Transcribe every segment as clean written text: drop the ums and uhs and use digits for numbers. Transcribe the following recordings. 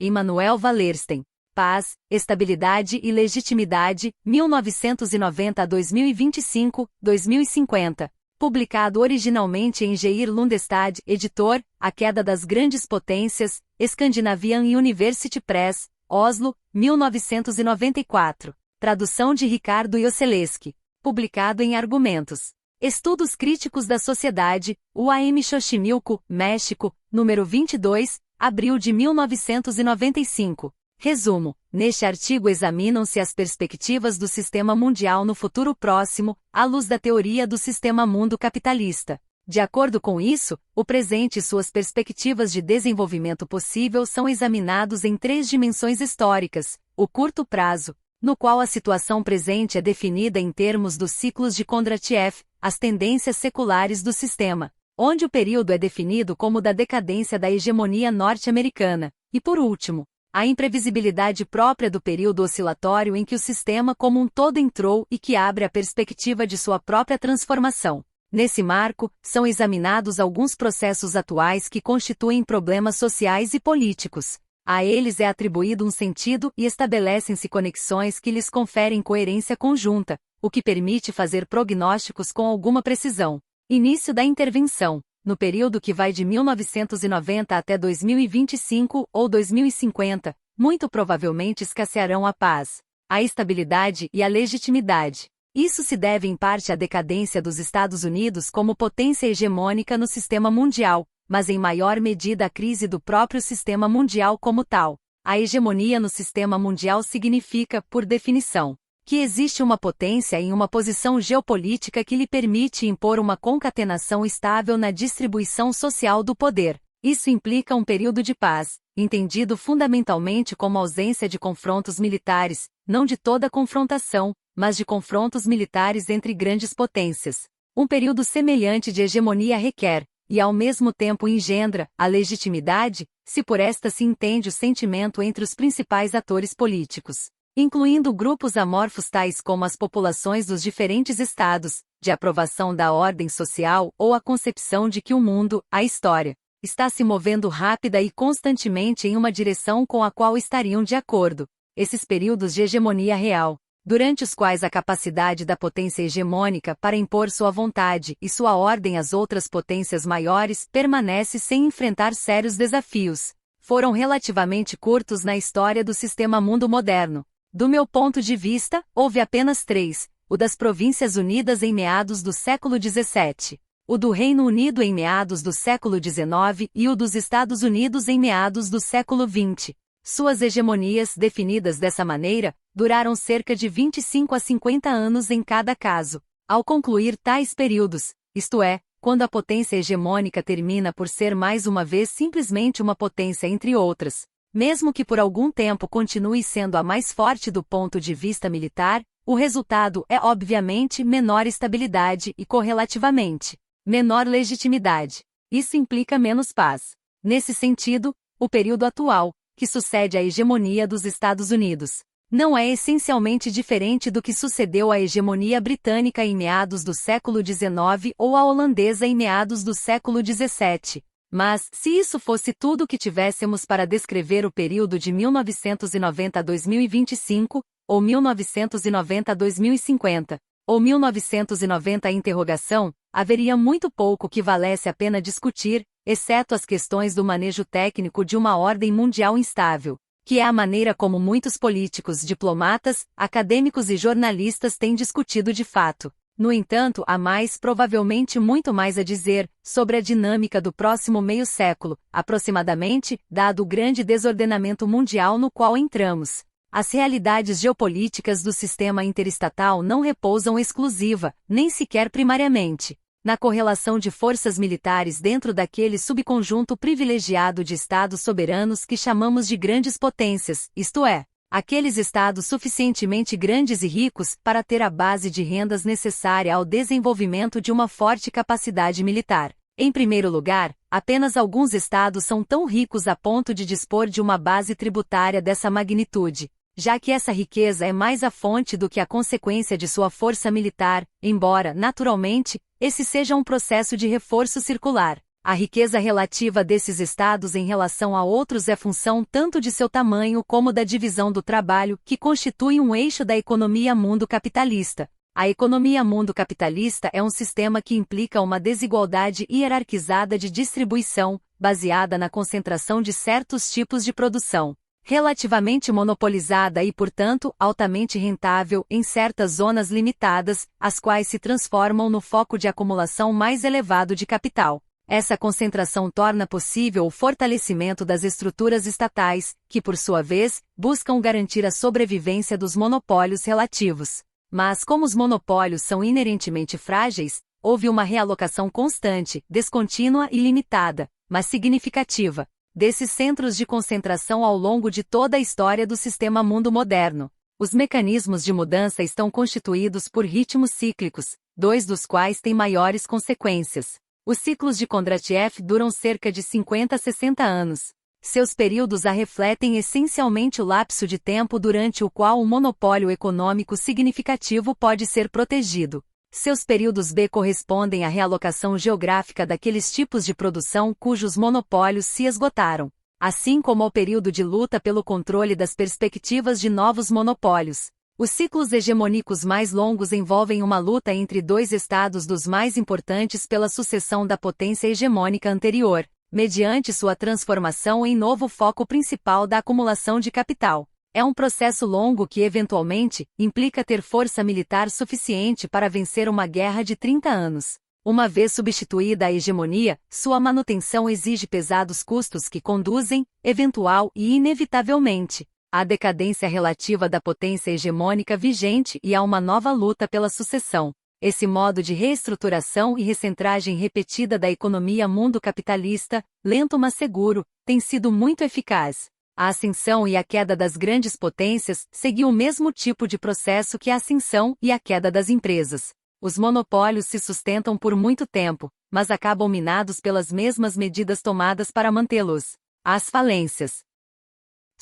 Immanuel Wallerstein. Paz, Estabilidade e Legitimidade, 1990 a 2025, 2050. Publicado originalmente em Geir Lundestad, editor, A Queda das Grandes Potências, Scandinavian University Press, Oslo, 1994. Tradução de Ricardo Ioseleski. Publicado em Argumentos. Estudos Críticos da Sociedade, UAM Xochimilco, México, número 22, abril de 1995. Resumo: neste artigo examinam-se as perspectivas do sistema mundial no futuro próximo, à luz da teoria do sistema mundo capitalista. De acordo com isso, o presente e suas perspectivas de desenvolvimento possível são examinados em 3 dimensões históricas: o curto prazo, no qual a situação presente é definida em termos dos ciclos de Kondratiev, as tendências seculares do sistema, onde o período é definido como da decadência da hegemonia norte-americana, e por último, a imprevisibilidade própria do período oscilatório em que o sistema como um todo entrou e que abre a perspectiva de sua própria transformação. Nesse marco, são examinados alguns processos atuais que constituem problemas sociais e políticos. A eles é atribuído um sentido e estabelecem-se conexões que lhes conferem coerência conjunta, o que permite fazer prognósticos com alguma precisão. Início da intervenção. No período que vai de 1990 até 2025 ou 2050, muito provavelmente escassearão a paz, a estabilidade e a legitimidade. Isso se deve em parte à decadência dos Estados Unidos como potência hegemônica no sistema mundial, mas em maior medida à crise do próprio sistema mundial como tal. A hegemonia no sistema mundial significa, por definição, que existe uma potência em uma posição geopolítica que lhe permite impor uma concatenação estável na distribuição social do poder. Isso implica um período de paz, entendido fundamentalmente como ausência de confrontos militares, não de toda confrontação, mas de confrontos militares entre grandes potências. Um período semelhante de hegemonia requer, e ao mesmo tempo engendra, a legitimidade, se por esta se entende o sentimento entre os principais atores políticos, incluindo grupos amorfos tais como as populações dos diferentes estados, de aprovação da ordem social ou a concepção de que o mundo, a história, está se movendo rápida e constantemente em uma direção com a qual estariam de acordo. Esses períodos de hegemonia real, durante os quais a capacidade da potência hegemônica para impor sua vontade e sua ordem às outras potências maiores permanece sem enfrentar sérios desafios, foram relativamente curtos na história do sistema mundo moderno. Do meu ponto de vista, houve apenas 3, o das Províncias Unidas em meados do século XVII, o do Reino Unido em meados do século XIX e o dos Estados Unidos em meados do século XX. Suas hegemonias, definidas dessa maneira, duraram cerca de 25 a 50 anos em cada caso. Ao concluir tais períodos, isto é, quando a potência hegemônica termina por ser mais uma vez simplesmente uma potência entre outras, mesmo que por algum tempo continue sendo a mais forte do ponto de vista militar, o resultado é obviamente menor estabilidade e correlativamente menor legitimidade. Isso implica menos paz. Nesse sentido, o período atual, que sucede à hegemonia dos Estados Unidos, não é essencialmente diferente do que sucedeu à hegemonia britânica em meados do século XIX ou à holandesa em meados do século XVII. Mas, se isso fosse tudo o que tivéssemos para descrever o período de 1990 a 2025, ou 1990 a 2050, ou 1990 a interrogação, haveria muito pouco que valesse a pena discutir, exceto as questões do manejo técnico de uma ordem mundial instável, que é a maneira como muitos políticos, diplomatas, acadêmicos e jornalistas têm discutido de fato. No entanto, há provavelmente muito mais a dizer, sobre a dinâmica do próximo meio século, aproximadamente, dado o grande desordenamento mundial no qual entramos. As realidades geopolíticas do sistema interestatal não repousam exclusiva, nem sequer primariamente, na correlação de forças militares dentro daquele subconjunto privilegiado de estados soberanos que chamamos de grandes potências, isto é, aqueles estados suficientemente grandes e ricos para ter a base de rendas necessária ao desenvolvimento de uma forte capacidade militar. Em primeiro lugar, apenas alguns estados são tão ricos a ponto de dispor de uma base tributária dessa magnitude, já que essa riqueza é mais a fonte do que a consequência de sua força militar, embora, naturalmente, esse seja um processo de reforço circular. A riqueza relativa desses estados em relação a outros é função tanto de seu tamanho como da divisão do trabalho, que constitui um eixo da economia mundo capitalista. A economia mundo capitalista é um sistema que implica uma desigualdade hierarquizada de distribuição, baseada na concentração de certos tipos de produção, relativamente monopolizada e, portanto, altamente rentável em certas zonas limitadas, as quais se transformam no foco de acumulação mais elevado de capital. Essa concentração torna possível o fortalecimento das estruturas estatais, que, por sua vez, buscam garantir a sobrevivência dos monopólios relativos. Mas, como os monopólios são inerentemente frágeis, houve uma realocação constante, descontínua e limitada, mas significativa, desses centros de concentração ao longo de toda a história do sistema mundo moderno. Os mecanismos de mudança estão constituídos por ritmos cíclicos, dois dos quais têm maiores consequências. Os ciclos de Kondratiev duram cerca de 50 a 60 anos. Seus períodos refletem essencialmente o lapso de tempo durante o qual um monopólio econômico significativo pode ser protegido. Seus períodos B correspondem à realocação geográfica daqueles tipos de produção cujos monopólios se esgotaram, assim como ao período de luta pelo controle das perspectivas de novos monopólios. Os ciclos hegemônicos mais longos envolvem uma luta entre dois estados dos mais importantes pela sucessão da potência hegemônica anterior, mediante sua transformação em novo foco principal da acumulação de capital. É um processo longo que, eventualmente, implica ter força militar suficiente para vencer uma guerra de 30 anos. Uma vez substituída a hegemonia, sua manutenção exige pesados custos que conduzem, eventual e inevitavelmente, à decadência relativa da potência hegemônica vigente e a uma nova luta pela sucessão. Esse modo de reestruturação e recentragem repetida da economia mundo capitalista, lento mas seguro, tem sido muito eficaz. A ascensão e a queda das grandes potências seguiu o mesmo tipo de processo que a ascensão e a queda das empresas. Os monopólios se sustentam por muito tempo, mas acabam minados pelas mesmas medidas tomadas para mantê-los. As falências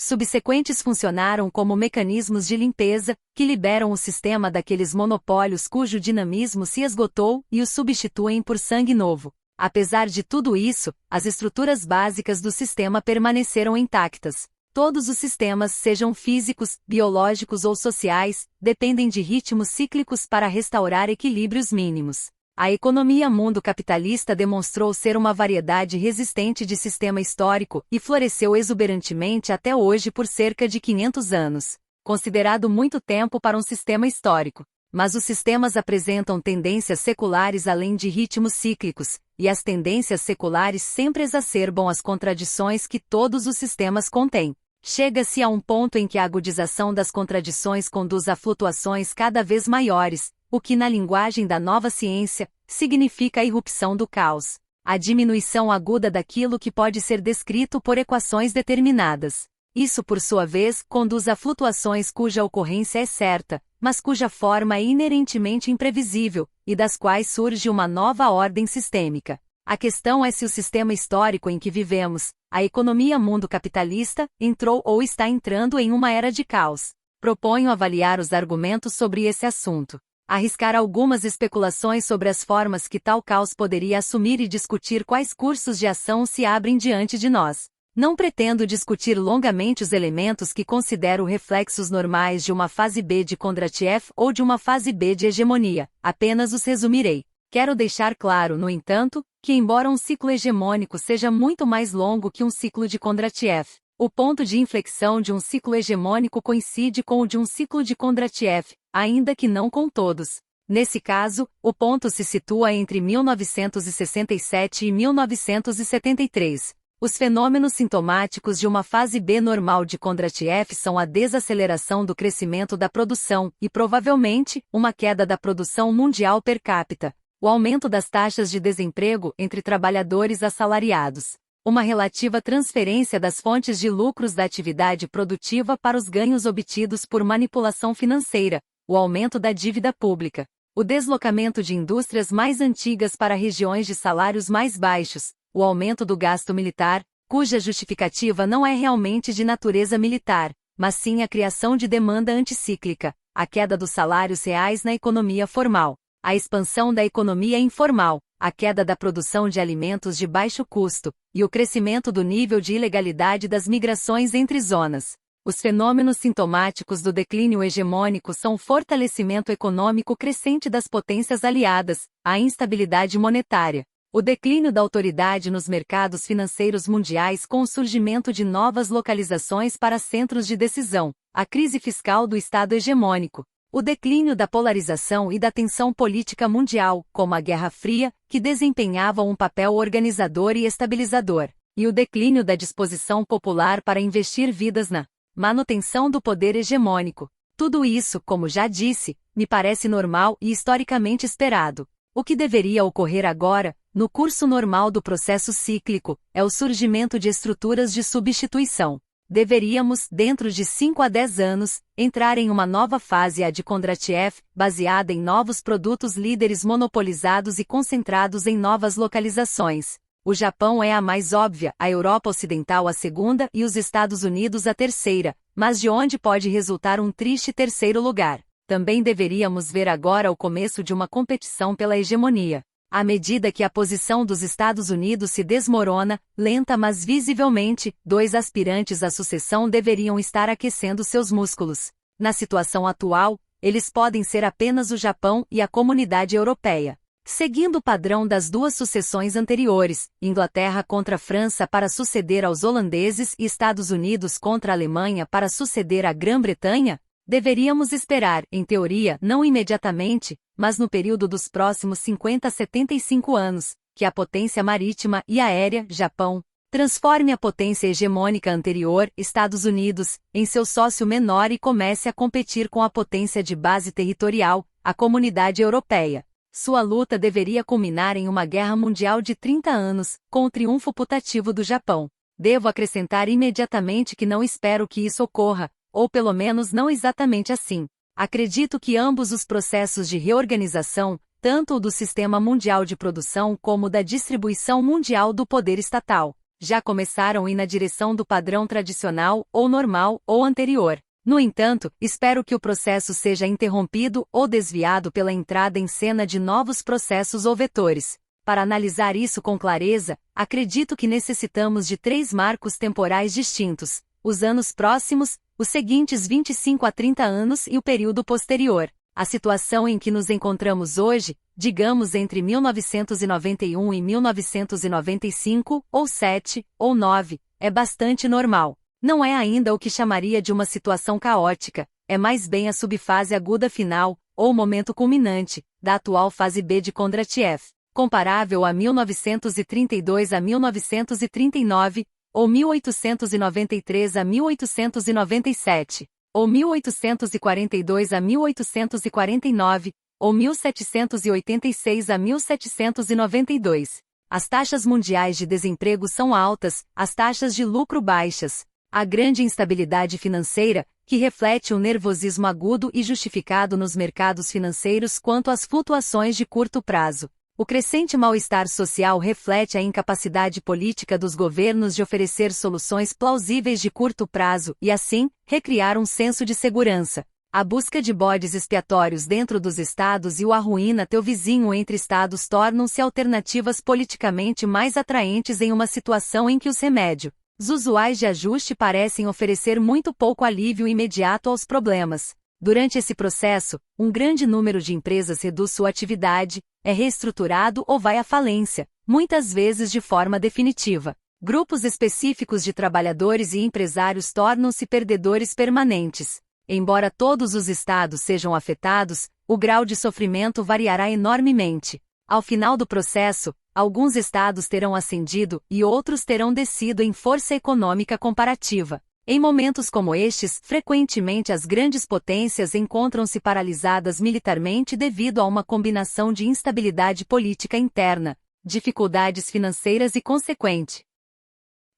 subsequentes funcionaram como mecanismos de limpeza, que liberam o sistema daqueles monopólios cujo dinamismo se esgotou e os substituem por sangue novo. Apesar de tudo isso, as estruturas básicas do sistema permaneceram intactas. Todos os sistemas, sejam físicos, biológicos ou sociais, dependem de ritmos cíclicos para restaurar equilíbrios mínimos. A economia mundo capitalista demonstrou ser uma variedade resistente de sistema histórico e floresceu exuberantemente até hoje por cerca de 500 anos, considerado muito tempo para um sistema histórico. Mas os sistemas apresentam tendências seculares além de ritmos cíclicos, e as tendências seculares sempre exacerbam as contradições que todos os sistemas contêm. Chega-se a um ponto em que a agudização das contradições conduz a flutuações cada vez maiores, o que na linguagem da nova ciência, significa a irrupção do caos, a diminuição aguda daquilo que pode ser descrito por equações determinadas. Isso, por sua vez, conduz a flutuações cuja ocorrência é certa, mas cuja forma é inerentemente imprevisível, e das quais surge uma nova ordem sistêmica. A questão é se o sistema histórico em que vivemos, a economia mundo capitalista, entrou ou está entrando em uma era de caos. Proponho avaliar os argumentos sobre esse assunto, arriscar algumas especulações sobre as formas que tal caos poderia assumir e discutir quais cursos de ação se abrem diante de nós. Não pretendo discutir longamente os elementos que considero reflexos normais de uma fase B de Kondratiev ou de uma fase B de hegemonia, apenas os resumirei. Quero deixar claro, no entanto, que embora um ciclo hegemônico seja muito mais longo que um ciclo de Kondratiev, o ponto de inflexão de um ciclo hegemônico coincide com o de um ciclo de Kondratiev, ainda que não com todos. Nesse caso, o ponto se situa entre 1967 e 1973. Os fenômenos sintomáticos de uma fase B normal de Kondratiev são a desaceleração do crescimento da produção e, provavelmente, uma queda da produção mundial per capita, o aumento das taxas de desemprego entre trabalhadores assalariados, uma relativa transferência das fontes de lucros da atividade produtiva para os ganhos obtidos por manipulação financeira, o aumento da dívida pública, o deslocamento de indústrias mais antigas para regiões de salários mais baixos, o aumento do gasto militar, cuja justificativa não é realmente de natureza militar, mas sim a criação de demanda anticíclica, a queda dos salários reais na economia formal, a expansão da economia informal, a queda da produção de alimentos de baixo custo, e o crescimento do nível de ilegalidade das migrações entre zonas. Os fenômenos sintomáticos do declínio hegemônico são o fortalecimento econômico crescente das potências aliadas, a instabilidade monetária, o declínio da autoridade nos mercados financeiros mundiais com o surgimento de novas localizações para centros de decisão, a crise fiscal do Estado hegemônico, o declínio da polarização e da tensão política mundial, como a Guerra Fria, que desempenhavam um papel organizador e estabilizador, e o declínio da disposição popular para investir vidas na manutenção do poder hegemônico. Tudo isso, como já disse, me parece normal e historicamente esperado. O que deveria ocorrer agora, no curso normal do processo cíclico, é o surgimento de estruturas de substituição. Deveríamos, dentro de 5 a 10 anos, entrar em uma nova fase, a de Kondratiev, baseada em novos produtos líderes monopolizados e concentrados em novas localizações. O Japão é a mais óbvia, a Europa Ocidental a segunda e os Estados Unidos a terceira, mas de onde pode resultar um triste terceiro lugar. Também deveríamos ver agora o começo de uma competição pela hegemonia. À medida que a posição dos Estados Unidos se desmorona, lenta mas visivelmente, 2 aspirantes à sucessão deveriam estar aquecendo seus músculos. Na situação atual, eles podem ser apenas o Japão e a comunidade europeia. Seguindo o padrão das 2 sucessões anteriores, Inglaterra contra a França para suceder aos holandeses e Estados Unidos contra a Alemanha para suceder à Grã-Bretanha, deveríamos esperar, em teoria não imediatamente, mas no período dos próximos 50 a 75 anos, que a potência marítima e aérea, Japão, transforme a potência hegemônica anterior, Estados Unidos, em seu sócio menor e comece a competir com a potência de base territorial, a comunidade europeia. Sua luta deveria culminar em uma guerra mundial de 30 anos, com o triunfo putativo do Japão. Devo acrescentar imediatamente que não espero que isso ocorra, ou pelo menos não exatamente assim. Acredito que ambos os processos de reorganização, tanto o do sistema mundial de produção como o da distribuição mundial do poder estatal, já começaram e na direção do padrão tradicional, ou normal, ou anterior. No entanto, espero que o processo seja interrompido ou desviado pela entrada em cena de novos processos ou vetores. Para analisar isso com clareza, acredito que necessitamos de 3 marcos temporais distintos: os anos próximos, os seguintes 25 a 30 anos e o período posterior. A situação em que nos encontramos hoje, digamos entre 1991 e 1995, ou 7, ou 9, é bastante normal. Não é ainda o que chamaria de uma situação caótica, é mais bem a subfase aguda final, ou momento culminante, da atual fase B de Kondratiev, comparável a 1932 a 1939, ou 1893 a 1897, ou 1842 a 1849, ou 1786 a 1792. As taxas mundiais de desemprego são altas, as taxas de lucro baixas. A grande instabilidade financeira, que reflete um nervosismo agudo e justificado nos mercados financeiros quanto às flutuações de curto prazo. O crescente mal-estar social reflete a incapacidade política dos governos de oferecer soluções plausíveis de curto prazo e, assim, recriar um senso de segurança. A busca de bodes expiatórios dentro dos estados e o arruína teu vizinho entre estados tornam-se alternativas politicamente mais atraentes em uma situação em que os remédios usuais de ajuste parecem oferecer muito pouco alívio imediato aos problemas. Durante esse processo, um grande número de empresas reduz sua atividade, é reestruturado ou vai à falência, muitas vezes de forma definitiva. Grupos específicos de trabalhadores e empresários tornam-se perdedores permanentes. Embora todos os estados sejam afetados, o grau de sofrimento variará enormemente. Ao final do processo, alguns estados terão ascendido e outros terão descido em força econômica comparativa. Em momentos como estes, frequentemente as grandes potências encontram-se paralisadas militarmente devido a uma combinação de instabilidade política interna, dificuldades financeiras e consequente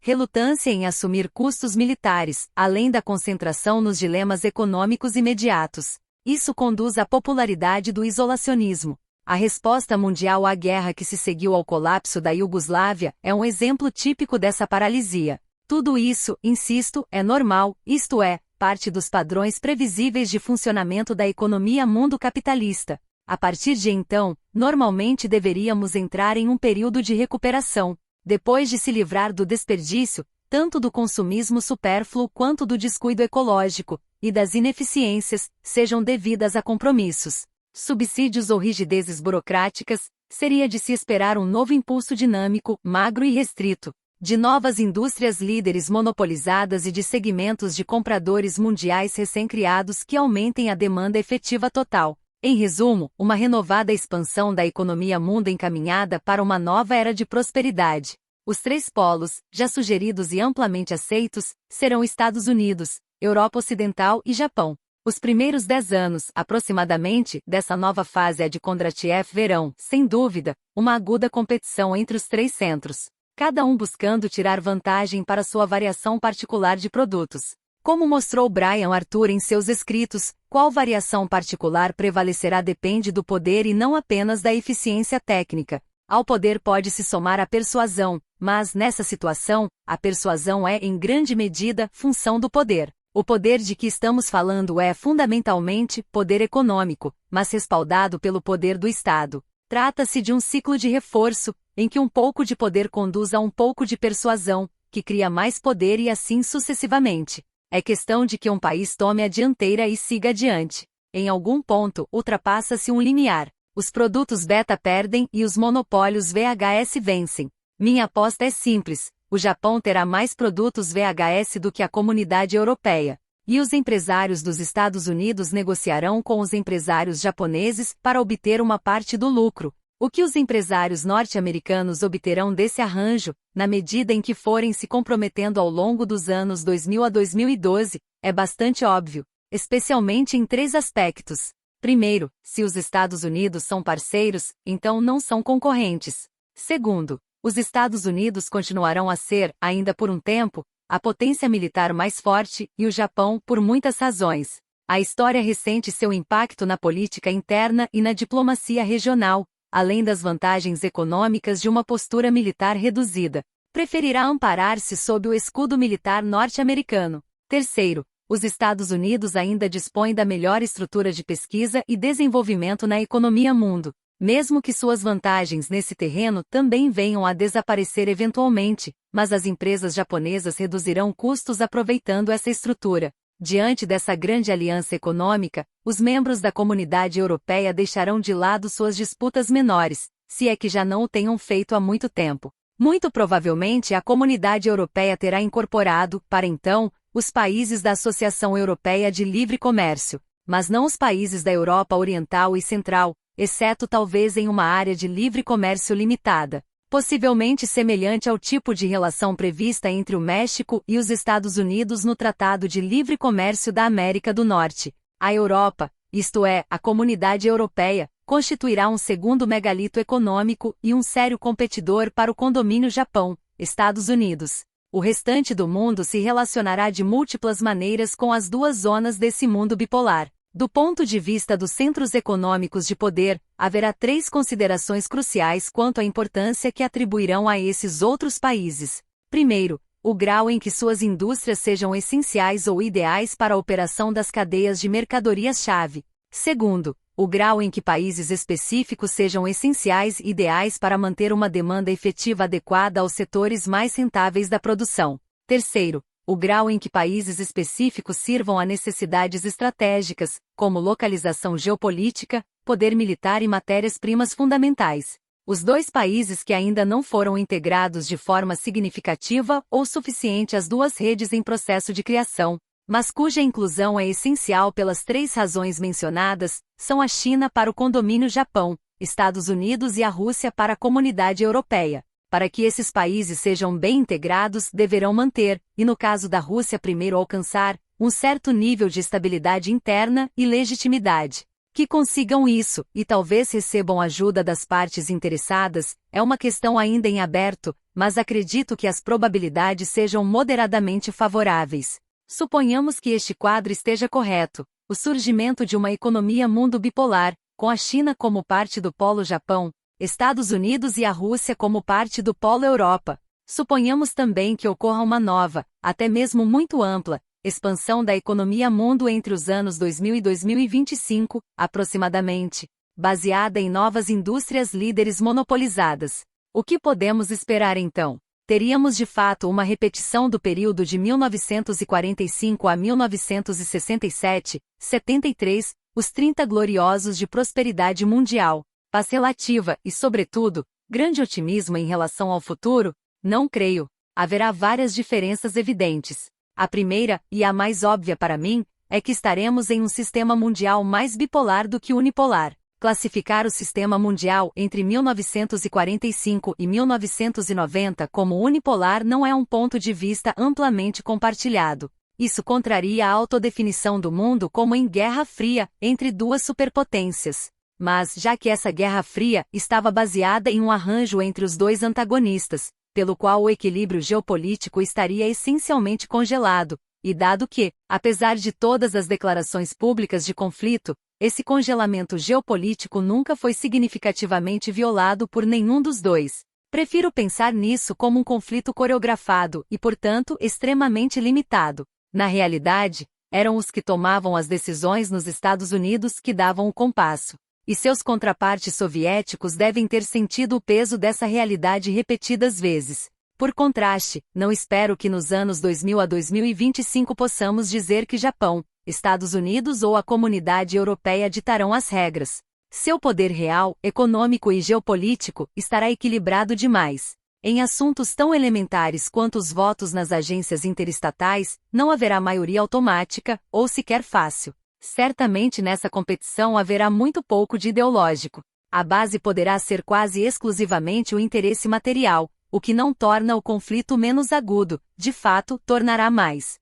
relutância em assumir custos militares, além da concentração nos dilemas econômicos imediatos. Isso conduz à popularidade do isolacionismo. A resposta mundial à guerra que se seguiu ao colapso da Iugoslávia é um exemplo típico dessa paralisia. Tudo isso, insisto, é normal, isto é, parte dos padrões previsíveis de funcionamento da economia mundo capitalista. A partir de então, normalmente deveríamos entrar em um período de recuperação, depois de se livrar do desperdício, tanto do consumismo supérfluo quanto do descuido ecológico, e das ineficiências, sejam devidas a compromissos, subsídios ou rigidezes burocráticas, seria de se esperar um novo impulso dinâmico, magro e restrito, de novas indústrias líderes monopolizadas e de segmentos de compradores mundiais recém-criados que aumentem a demanda efetiva total. Em resumo, uma renovada expansão da economia mundo encaminhada para uma nova era de prosperidade. Os três polos, já sugeridos e amplamente aceitos, serão Estados Unidos, Europa Ocidental e Japão. Os primeiros 10 anos, aproximadamente, dessa nova fase de Kondratiev verão, sem dúvida, uma aguda competição entre os três centros, cada um buscando tirar vantagem para sua variação particular de produtos. Como mostrou Brian Arthur em seus escritos, qual variação particular prevalecerá depende do poder e não apenas da eficiência técnica. Ao poder pode se somar a persuasão, mas, nessa situação, a persuasão é, em grande medida, função do poder. O poder de que estamos falando é, fundamentalmente, poder econômico, mas respaldado pelo poder do Estado. Trata-se de um ciclo de reforço, em que um pouco de poder conduz a um pouco de persuasão, que cria mais poder e assim sucessivamente. É questão de que um país tome a dianteira e siga adiante. Em algum ponto, ultrapassa-se um limiar. Os produtos beta perdem e os monopólios VHS vencem. Minha aposta é simples: o Japão terá mais produtos VHS do que a comunidade europeia. E os empresários dos Estados Unidos negociarão com os empresários japoneses para obter uma parte do lucro. O que os empresários norte-americanos obterão desse arranjo, na medida em que forem se comprometendo ao longo dos anos 2000 a 2012, é bastante óbvio, especialmente em três aspectos. Primeiro, se os Estados Unidos são parceiros, então não são concorrentes. Segundo, os Estados Unidos continuarão a ser, ainda por um tempo, a potência militar mais forte, e o Japão, por muitas razões. A história recente seu impacto na política interna e na diplomacia regional, além das vantagens econômicas de uma postura militar reduzida, preferirá amparar-se sob o escudo militar norte-americano. Terceiro, os Estados Unidos ainda dispõem da melhor estrutura de pesquisa e desenvolvimento na economia mundo, mesmo que suas vantagens nesse terreno também venham a desaparecer eventualmente, mas as empresas japonesas reduzirão custos aproveitando essa estrutura. Diante dessa grande aliança econômica, os membros da comunidade europeia deixarão de lado suas disputas menores, se é que já não o tenham feito há muito tempo. Muito provavelmente a comunidade europeia terá incorporado, para então, os países da Associação Europeia de Livre Comércio, mas não os países da Europa Oriental e Central, exceto talvez em uma área de livre comércio limitada, possivelmente semelhante ao tipo de relação prevista entre o México e os Estados Unidos no Tratado de Livre Comércio da América do Norte. A Europa, isto é, a Comunidade Europeia, constituirá um segundo megalito econômico e um sério competidor para o condomínio Japão, Estados Unidos. O restante do mundo se relacionará de múltiplas maneiras com as duas zonas desse mundo bipolar. Do ponto de vista dos centros econômicos de poder, haverá três considerações cruciais quanto à importância que atribuirão a esses outros países. Primeiro, o grau em que suas indústrias sejam essenciais ou ideais para a operação das cadeias de mercadorias-chave. Segundo, o grau em que países específicos sejam essenciais e ideais para manter uma demanda efetiva adequada aos setores mais rentáveis da produção. Terceiro, o grau em que países específicos sirvam a necessidades estratégicas, como localização geopolítica, poder militar e matérias-primas fundamentais. Os dois países que ainda não foram integrados de forma significativa ou suficiente às duas redes em processo de criação, mas cuja inclusão é essencial pelas três razões mencionadas, são a China para o condomínio Japão, Estados Unidos e a Rússia para a comunidade europeia. Para que esses países sejam bem integrados, deverão manter, e no caso da Rússia primeiro alcançar, um certo nível de estabilidade interna e legitimidade. Que consigam isso, e talvez recebam ajuda das partes interessadas, é uma questão ainda em aberto, mas acredito que as probabilidades sejam moderadamente favoráveis. Suponhamos que este quadro esteja correto: o surgimento de uma economia mundo bipolar, com a China como parte do polo Japão, Estados Unidos e a Rússia como parte do polo Europa. Suponhamos também que ocorra uma nova, até mesmo muito ampla, expansão da economia mundo entre os anos 2000 e 2025, aproximadamente. baseada em novas indústrias líderes monopolizadas. O que podemos esperar então? Teríamos de fato uma repetição do período de 1945 a 1967, 73, os 30 gloriosos de prosperidade mundial, paz relativa e, sobretudo, grande otimismo em relação ao futuro? Não creio. Haverá várias diferenças evidentes. A primeira, e a mais óbvia para mim, é que estaremos em um sistema mundial mais bipolar do que unipolar. Classificar o sistema mundial entre 1945 e 1990 como unipolar não é um ponto de vista amplamente compartilhado. Isso contraria a autodefinição do mundo como em Guerra Fria, entre duas superpotências. Mas, já que essa Guerra Fria estava baseada em um arranjo entre os dois antagonistas, pelo qual o equilíbrio geopolítico estaria essencialmente congelado, e dado que, apesar de todas as declarações públicas de conflito, esse congelamento geopolítico nunca foi significativamente violado por nenhum dos dois. Prefiro pensar nisso como um conflito coreografado e, portanto, extremamente limitado. Na realidade, eram os que tomavam as decisões nos Estados Unidos que davam o compasso. E seus contrapartes soviéticos devem ter sentido o peso dessa realidade repetidas vezes. Por contraste, não espero que nos anos 2000 a 2025 possamos dizer que Japão, Estados Unidos ou a comunidade europeia ditarão as regras. Seu poder real, econômico e geopolítico estará equilibrado demais. Em assuntos tão elementares quanto os votos nas agências interestatais, não haverá maioria automática, ou sequer fácil. Certamente nessa competição haverá muito pouco de ideológico. A base poderá ser quase exclusivamente o interesse material, o que não torna o conflito menos agudo, de fato, tornará mais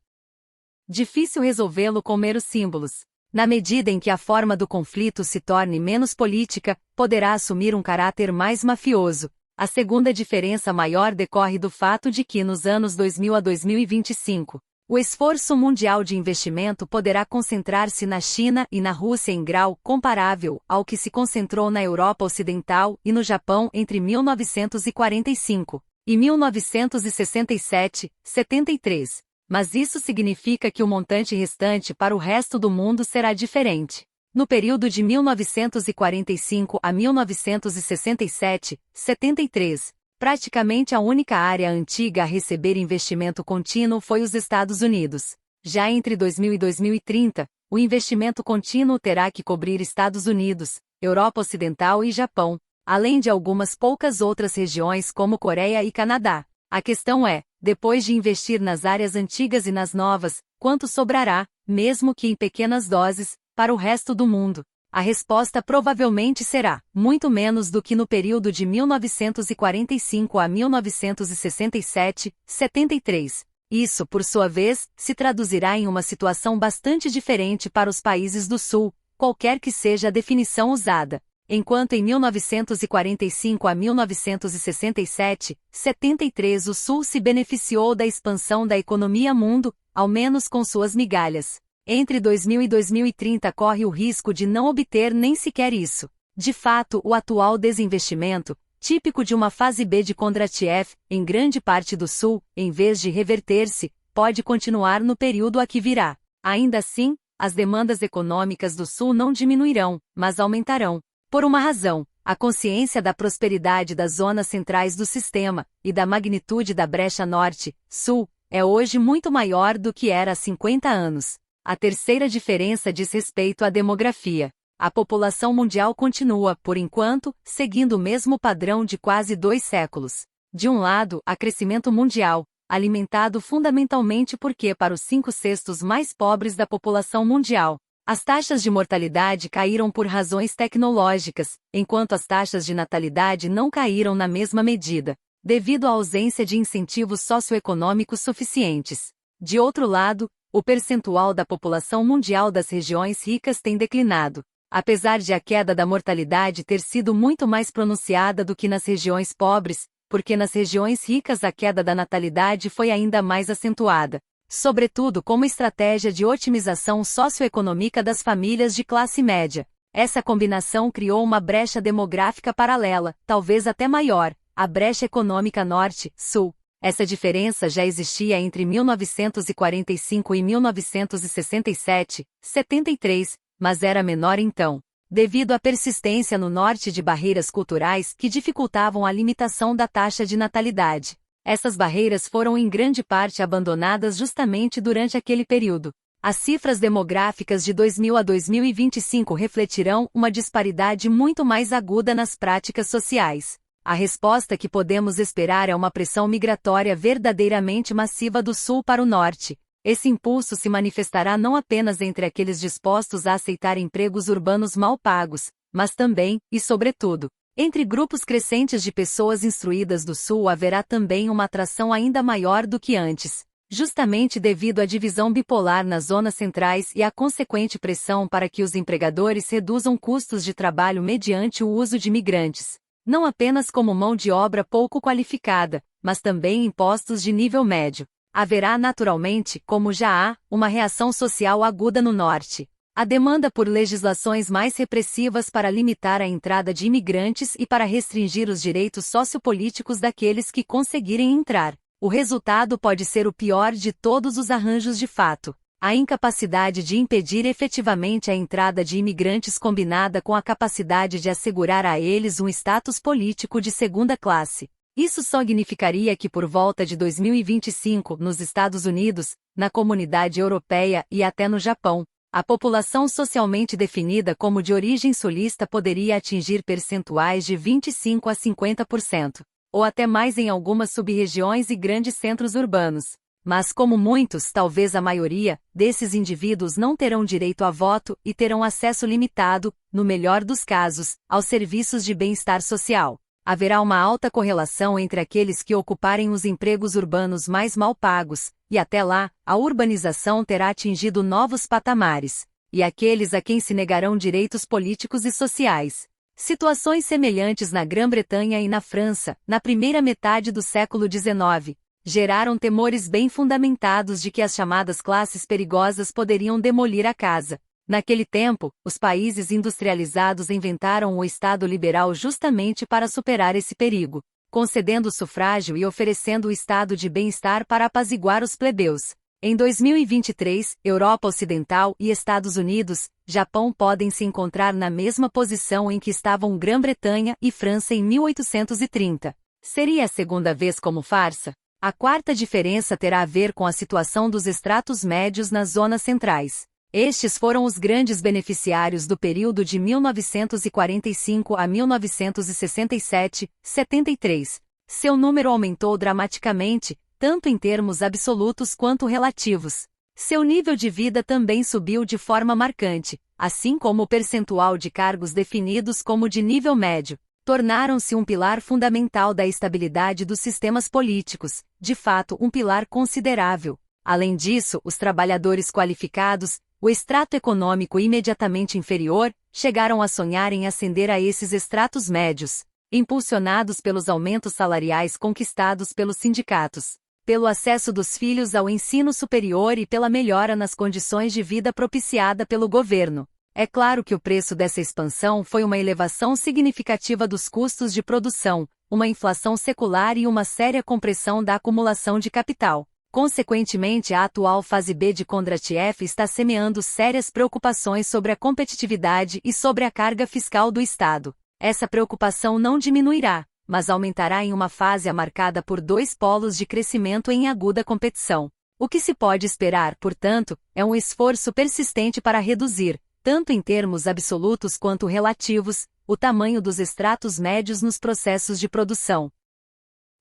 difícil resolvê-lo com meros símbolos. Na medida em que a forma do conflito se torne menos política, poderá assumir um caráter mais mafioso. A segunda diferença maior decorre do fato de que nos anos 2000 a 2025, o esforço mundial de investimento poderá concentrar-se na China e na Rússia em grau comparável ao que se concentrou na Europa Ocidental e no Japão entre 1945 e 1967, 73. Mas isso significa que o montante restante para o resto do mundo será diferente. No período de 1945 a 1967, 73, praticamente a única área antiga a receber investimento contínuo foi os Estados Unidos. Já entre 2000 e 2030, o investimento contínuo terá que cobrir Estados Unidos, Europa Ocidental e Japão, além de algumas poucas outras regiões como Coreia e Canadá. A questão é, depois de investir nas áreas antigas e nas novas, quanto sobrará, mesmo que em pequenas doses, para o resto do mundo? A resposta provavelmente será muito menos do que no período de 1945 a 1967, 73. Isso, por sua vez, se traduzirá em uma situação bastante diferente para os países do Sul, qualquer que seja a definição usada. Enquanto em 1945 a 1967, 73 o Sul se beneficiou da expansão da economia mundo, ao menos com suas migalhas. Entre 2000 e 2030 corre o risco de não obter nem sequer isso. De fato, o atual desinvestimento, típico de uma fase B de Kondratiev, em grande parte do Sul, em vez de reverter-se, pode continuar no período a que virá. Ainda assim, as demandas econômicas do Sul não diminuirão, mas aumentarão. Por uma razão, a consciência da prosperidade das zonas centrais do sistema, e da magnitude da brecha norte-sul, é hoje muito maior do que era há 50 anos. A terceira diferença diz respeito à demografia. A população mundial continua, por enquanto, seguindo o mesmo padrão de quase 2 séculos. De um lado, há crescimento mundial, alimentado fundamentalmente porque para os 5/6 mais pobres da população mundial, as taxas de mortalidade caíram por razões tecnológicas, enquanto as taxas de natalidade não caíram na mesma medida, devido à ausência de incentivos socioeconômicos suficientes. De outro lado, o percentual da população mundial das regiões ricas tem declinado, apesar de a queda da mortalidade ter sido muito mais pronunciada do que nas regiões pobres, porque nas regiões ricas a queda da natalidade foi ainda mais acentuada, sobretudo como estratégia de otimização socioeconômica das famílias de classe média. Essa combinação criou uma brecha demográfica paralela, talvez até maior, a brecha econômica norte-sul. Essa diferença já existia entre 1945 e 1967, 73, mas era menor então. devido à persistência no norte de barreiras culturais que dificultavam a limitação da taxa de natalidade. Essas barreiras foram em grande parte abandonadas justamente durante aquele período. As cifras demográficas de 2000 a 2025 refletirão uma disparidade muito mais aguda nas práticas sociais. A resposta que podemos esperar é uma pressão migratória verdadeiramente massiva do sul para o norte. Esse impulso se manifestará não apenas entre aqueles dispostos a aceitar empregos urbanos mal pagos, mas também, e sobretudo, entre grupos crescentes de pessoas instruídas do sul haverá também uma atração ainda maior do que antes. Justamente devido à divisão bipolar nas zonas centrais e à consequente pressão para que os empregadores reduzam custos de trabalho mediante o uso de migrantes, não apenas como mão de obra pouco qualificada, mas também impostos de nível médio. Haverá naturalmente, como já há, uma reação social aguda no norte. A demanda por legislações mais repressivas para limitar a entrada de imigrantes e para restringir os direitos sociopolíticos daqueles que conseguirem entrar. O resultado pode ser o pior de todos os arranjos de fato. A incapacidade de impedir efetivamente a entrada de imigrantes combinada com a capacidade de assegurar a eles um status político de segunda classe. Isso significaria que por volta de 2025, nos Estados Unidos, na comunidade europeia e até no Japão, a população socialmente definida como de origem sulista poderia atingir percentuais de 25 a 50%. Ou até mais em algumas sub-regiões e grandes centros urbanos. Mas como muitos, talvez a maioria, desses indivíduos não terão direito a voto e terão acesso limitado, no melhor dos casos, aos serviços de bem-estar social. Haverá uma alta correlação entre aqueles que ocuparem os empregos urbanos mais mal pagos, e até lá, a urbanização terá atingido novos patamares, e aqueles a quem se negarão direitos políticos e sociais. Situações semelhantes na Grã-Bretanha e na França, na primeira metade do século XIX, geraram temores bem fundamentados de que as chamadas classes perigosas poderiam demolir a casa. Naquele tempo, os países industrializados inventaram o Estado liberal justamente para superar esse perigo, concedendo o sufrágio e oferecendo o estado de bem-estar para apaziguar os plebeus. Em 2023, Europa Ocidental e Estados Unidos, Japão podem se encontrar na mesma posição em que estavam Grã-Bretanha e França em 1830. Seria a segunda vez como farsa? A quarta diferença terá a ver com a situação dos estratos médios nas zonas centrais. Estes foram os grandes beneficiários do período de 1945 a 1967-73. Seu número aumentou dramaticamente, tanto em termos absolutos quanto relativos. Seu nível de vida também subiu de forma marcante, assim como o percentual de cargos definidos como de nível médio. Tornaram-se um pilar fundamental da estabilidade dos sistemas políticos, de fato um pilar considerável. Além disso, os trabalhadores qualificados, o extrato econômico imediatamente inferior, chegaram a sonhar em ascender a esses estratos médios, impulsionados pelos aumentos salariais conquistados pelos sindicatos, pelo acesso dos filhos ao ensino superior e pela melhora nas condições de vida propiciada pelo governo. É claro que o preço dessa expansão foi uma elevação significativa dos custos de produção, uma inflação secular e uma séria compressão da acumulação de capital. Consequentemente, a atual fase B de Kondratiev está semeando sérias preocupações sobre a competitividade e sobre a carga fiscal do Estado. Essa preocupação não diminuirá, mas aumentará em uma fase marcada por dois polos de crescimento em aguda competição. O que se pode esperar, portanto, é um esforço persistente para reduzir, tanto em termos absolutos quanto relativos, o tamanho dos estratos médios nos processos de produção,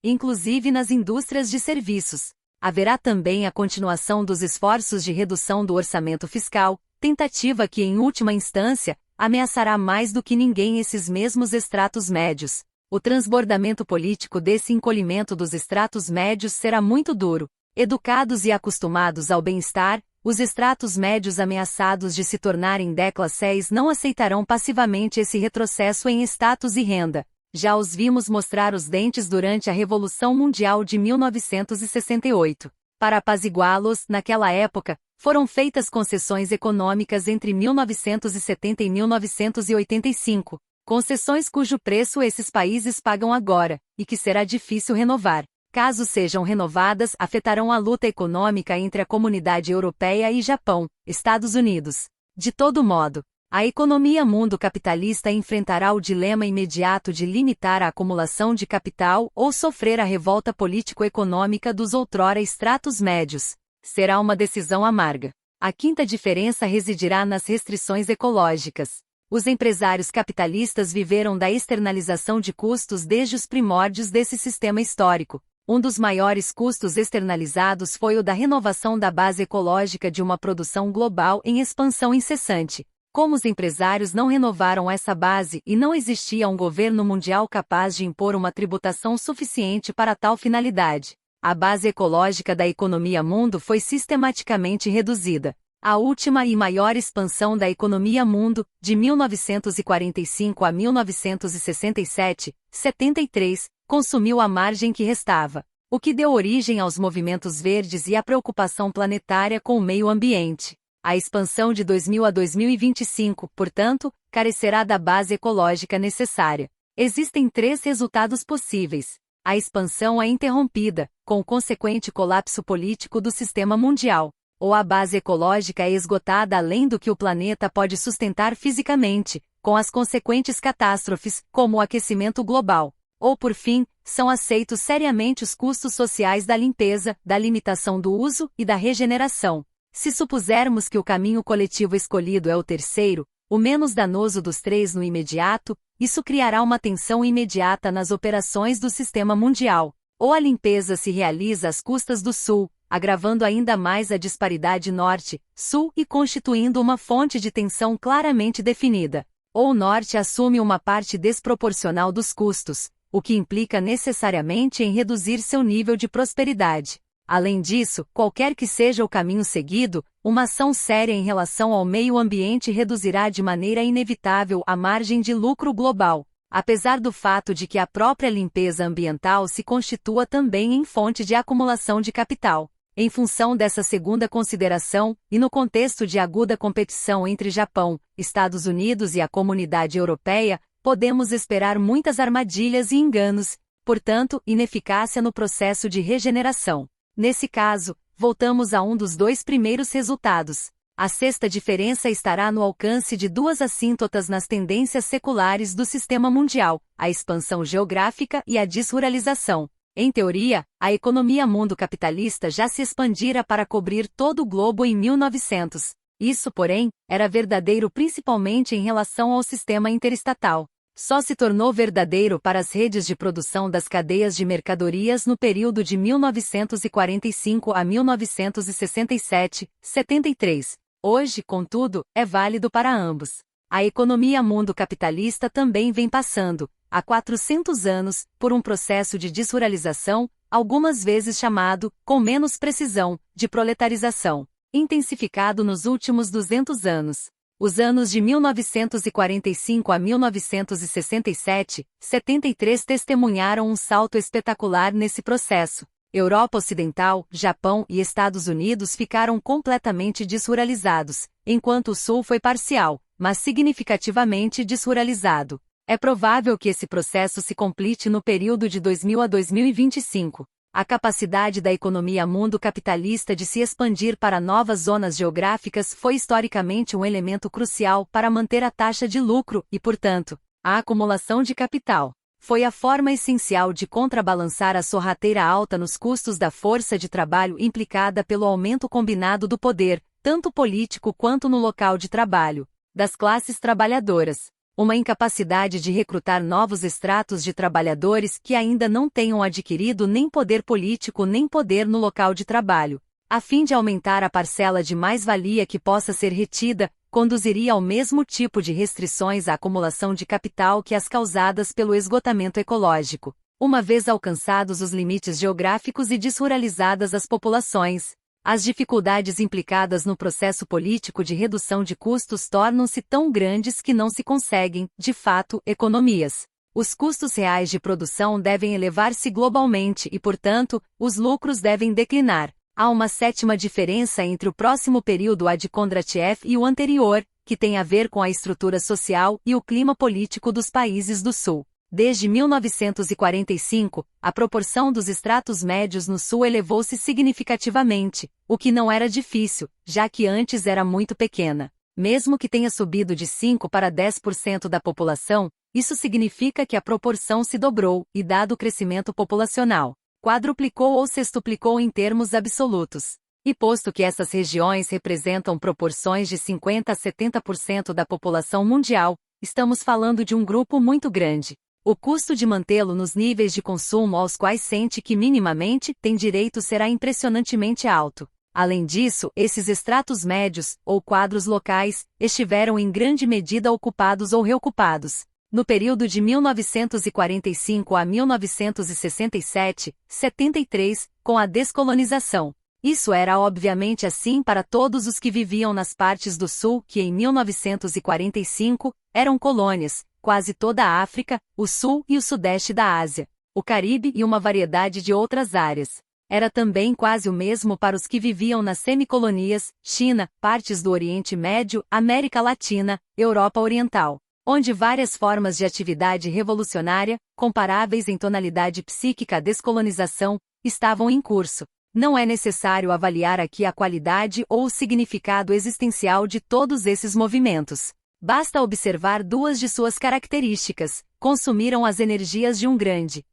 inclusive nas indústrias de serviços. Haverá também a continuação dos esforços de redução do orçamento fiscal, tentativa que, em última instância, ameaçará mais do que ninguém esses mesmos estratos médios. O transbordamento político desse encolhimento dos estratos médios será muito duro. Educados e acostumados ao bem-estar, os estratos médios ameaçados de se tornarem déclasses não aceitarão passivamente esse retrocesso em status e renda. Já os vimos mostrar os dentes durante a Revolução Mundial de 1968. Para apaziguá-los, naquela época, foram feitas concessões econômicas entre 1970 e 1985, concessões cujo preço esses países pagam agora, e que será difícil renovar. Caso sejam renovadas, afetarão a luta econômica entre a comunidade europeia e Japão, Estados Unidos. De todo modo, A economia mundo capitalista enfrentará o dilema imediato de limitar a acumulação de capital ou sofrer a revolta político-econômica dos outrora estratos médios. Será uma decisão amarga. A quinta diferença residirá nas restrições ecológicas. Os empresários capitalistas viveram da externalização de custos desde os primórdios desse sistema histórico. Um dos maiores custos externalizados foi o da renovação da base ecológica de uma produção global em expansão incessante. Como os empresários não renovaram essa base e não existia um governo mundial capaz de impor uma tributação suficiente para tal finalidade, a base ecológica da economia mundo foi sistematicamente reduzida. A última e maior expansão da economia mundo, de 1945 a 1967, 73, consumiu a margem que restava, o que deu origem aos movimentos verdes e à preocupação planetária com o meio ambiente. A expansão de 2000 a 2025, portanto, carecerá da base ecológica necessária. Existem 3 resultados possíveis. A expansão é interrompida, com o consequente colapso político do sistema mundial. Ou a base ecológica é esgotada além do que o planeta pode sustentar fisicamente, com as consequentes catástrofes, como o aquecimento global. Ou por fim, são aceitos seriamente os custos sociais da limpeza, da limitação do uso e da regeneração. Se supusermos que o caminho coletivo escolhido é o terceiro, o menos danoso dos 3 no imediato, isso criará uma tensão imediata nas operações do sistema mundial. Ou a limpeza se realiza às custas do Sul, agravando ainda mais a disparidade Norte-Sul e constituindo uma fonte de tensão claramente definida. Ou o Norte assume uma parte desproporcional dos custos, o que implica necessariamente em reduzir seu nível de prosperidade. Além disso, qualquer que seja o caminho seguido, uma ação séria em relação ao meio ambiente reduzirá de maneira inevitável a margem de lucro global, apesar do fato de que a própria limpeza ambiental se constitua também em fonte de acumulação de capital. Em função dessa segunda consideração, e no contexto de aguda competição entre Japão, Estados Unidos e a comunidade europeia, podemos esperar muitas armadilhas e enganos, portanto, ineficácia no processo de regeneração. Nesse caso, voltamos a um dos 2 primeiros resultados. A sexta diferença estará no alcance de 2 assíntotas nas tendências seculares do sistema mundial, a expansão geográfica e a desruralização. Em teoria, a economia mundo capitalista já se expandira para cobrir todo o globo em 1900. Isso, porém, era verdadeiro principalmente em relação ao sistema interestatal. Só se tornou verdadeiro para as redes de produção das cadeias de mercadorias no período de 1945 a 1967, 73. Hoje, contudo, é válido para ambos. A economia mundo capitalista também vem passando, há 400 anos, por um processo de desruralização, algumas vezes chamado, com menos precisão, de proletarização, intensificado nos últimos 200 anos. Os anos de 1945 a 1967, 73 testemunharam um salto espetacular nesse processo. Europa Ocidental, Japão e Estados Unidos ficaram completamente desruralizados, enquanto o Sul foi parcial, mas significativamente desruralizado. É provável que esse processo se complete no período de 2000 a 2025. A capacidade da economia mundo capitalista de se expandir para novas zonas geográficas foi historicamente um elemento crucial para manter a taxa de lucro e, portanto, a acumulação de capital. Foi a forma essencial de contrabalançar a sorrateira alta nos custos da força de trabalho implicada pelo aumento combinado do poder, tanto político quanto no local de trabalho, das classes trabalhadoras. Uma incapacidade de recrutar novos estratos de trabalhadores que ainda não tenham adquirido nem poder político nem poder no local de trabalho, a fim de aumentar a parcela de mais-valia que possa ser retida, conduziria ao mesmo tipo de restrições à acumulação de capital que as causadas pelo esgotamento ecológico. Uma vez alcançados os limites geográficos e desruralizadas as populações, as dificuldades implicadas no processo político de redução de custos tornam-se tão grandes que não se conseguem, de fato, economias. Os custos reais de produção devem elevar-se globalmente e, portanto, os lucros devem declinar. Há uma sétima diferença entre o próximo período A de Kondratiev e o anterior, que tem a ver com a estrutura social e o clima político dos países do Sul. Desde 1945, a proporção dos estratos médios no Sul elevou-se significativamente, o que não era difícil, já que antes era muito pequena. Mesmo que tenha subido de 5 para 10% da população, isso significa que a proporção se dobrou e, dado o crescimento populacional, quadruplicou ou sextuplicou em termos absolutos. E posto que essas regiões representam proporções de 50 a 70% da população mundial, estamos falando de um grupo muito grande. O custo de mantê-lo nos níveis de consumo aos quais sente que minimamente tem direito será impressionantemente alto. Além disso, esses estratos médios, ou quadros locais, estiveram em grande medida ocupados ou reocupados. No período de 1945 a 1967, 73, com a descolonização. Isso era obviamente assim para todos os que viviam nas partes do Sul que em 1945 eram colônias, quase toda a África, o Sul e o Sudeste da Ásia, o Caribe e uma variedade de outras áreas. Era também quase o mesmo para os que viviam nas semicolonias, China, partes do Oriente Médio, América Latina, Europa Oriental, onde várias formas de atividade revolucionária, comparáveis em tonalidade psíquica à descolonização, estavam em curso. Não é necessário avaliar aqui a qualidade ou o significado existencial de todos esses movimentos. Basta observar duas de suas características: consumiram as energias de um grande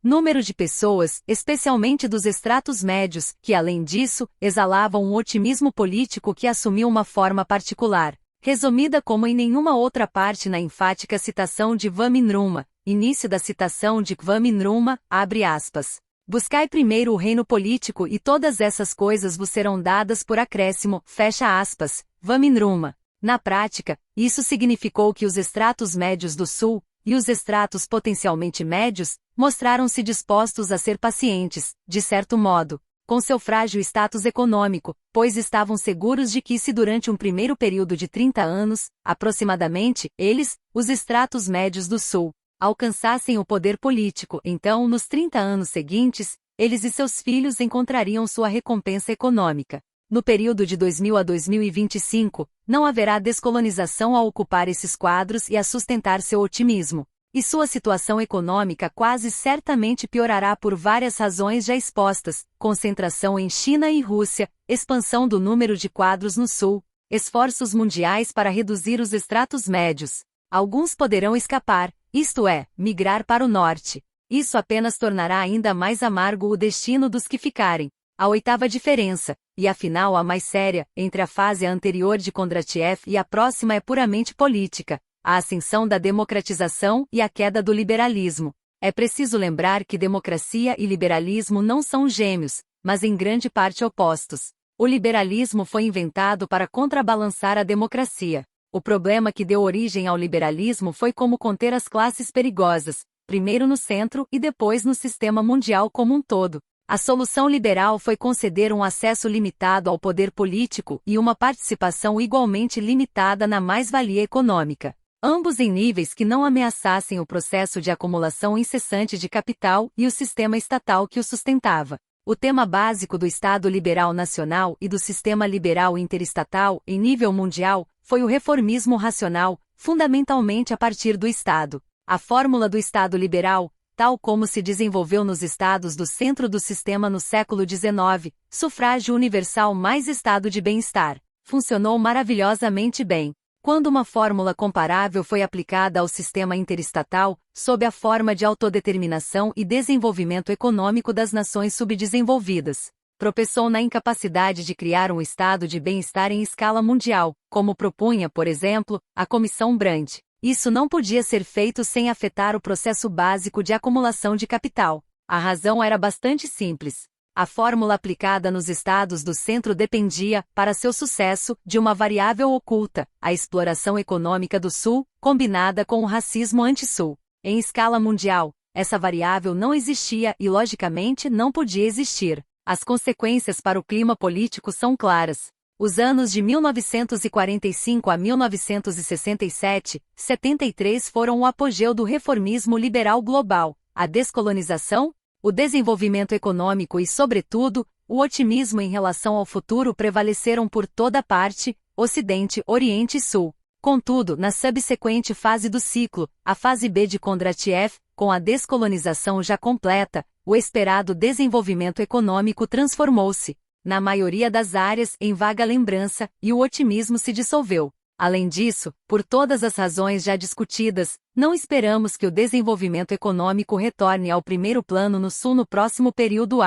número de pessoas, especialmente dos estratos médios, que além disso, exalavam um otimismo político que assumiu uma forma particular, resumida como em nenhuma outra parte na enfática citação de Kwame Nkrumah, início da citação de Kwame Nkrumah, abre aspas. Buscai primeiro o reino político e todas essas coisas vos serão dadas por acréscimo, fecha aspas, Kwame Nkrumah. Na prática, isso significou que os estratos médios do Sul, e os estratos potencialmente médios, mostraram-se dispostos a ser pacientes, de certo modo, com seu frágil status econômico, pois estavam seguros de que se durante um primeiro período de 30 anos, aproximadamente, eles, os estratos médios do Sul, alcançassem o poder político, então nos 30 anos seguintes, eles e seus filhos encontrariam sua recompensa econômica. No período de 2000 a 2025, não haverá descolonização a ocupar esses quadros e a sustentar seu otimismo. E sua situação econômica quase certamente piorará por várias razões já expostas: concentração em China e Rússia, expansão do número de quadros no Sul, esforços mundiais para reduzir os estratos médios. Alguns poderão escapar, isto é, migrar para o norte. Isso apenas tornará ainda mais amargo o destino dos que ficarem. A oitava diferença, e afinal a mais séria, entre a fase anterior de Kondratiev e a próxima é puramente política: a ascensão da democratização e a queda do liberalismo. É preciso lembrar que democracia e liberalismo não são gêmeos, mas em grande parte opostos. O liberalismo foi inventado para contrabalançar a democracia. O problema que deu origem ao liberalismo foi como conter as classes perigosas, primeiro no centro e depois no sistema mundial como um todo. A solução liberal foi conceder um acesso limitado ao poder político e uma participação igualmente limitada na mais-valia econômica, ambos em níveis que não ameaçassem o processo de acumulação incessante de capital e o sistema estatal que o sustentava. O tema básico do Estado liberal nacional e do sistema liberal interestatal, em nível mundial, foi o reformismo racional, fundamentalmente a partir do Estado. A fórmula do Estado liberal, tal como se desenvolveu nos estados do centro do sistema no século XIX, sufrágio universal mais estado de bem-estar, funcionou maravilhosamente bem. Quando uma fórmula comparável foi aplicada ao sistema interestatal, sob a forma de autodeterminação e desenvolvimento econômico das nações subdesenvolvidas, tropeçou na incapacidade de criar um estado de bem-estar em escala mundial, como propunha, por exemplo, a Comissão Brandt. Isso não podia ser feito sem afetar o processo básico de acumulação de capital. A razão era bastante simples. A fórmula aplicada nos estados do centro dependia, para seu sucesso, de uma variável oculta: a exploração econômica do Sul, combinada com o racismo anti-Sul. Em escala mundial, essa variável não existia e, logicamente, não podia existir. As consequências para o clima político são claras. Os anos de 1945 a 1967, 73 foram o apogeu do reformismo liberal global, a descolonização, o desenvolvimento econômico e, sobretudo, o otimismo em relação ao futuro prevaleceram por toda parte, Ocidente, Oriente e Sul. Contudo, na subsequente fase do ciclo, a fase B de Kondratiev, com a descolonização já completa, o esperado desenvolvimento econômico transformou-se. na maioria das áreas, em vaga lembrança, e o otimismo se dissolveu. Além disso, por todas as razões já discutidas, não esperamos que o desenvolvimento econômico retorne ao primeiro plano no Sul no próximo período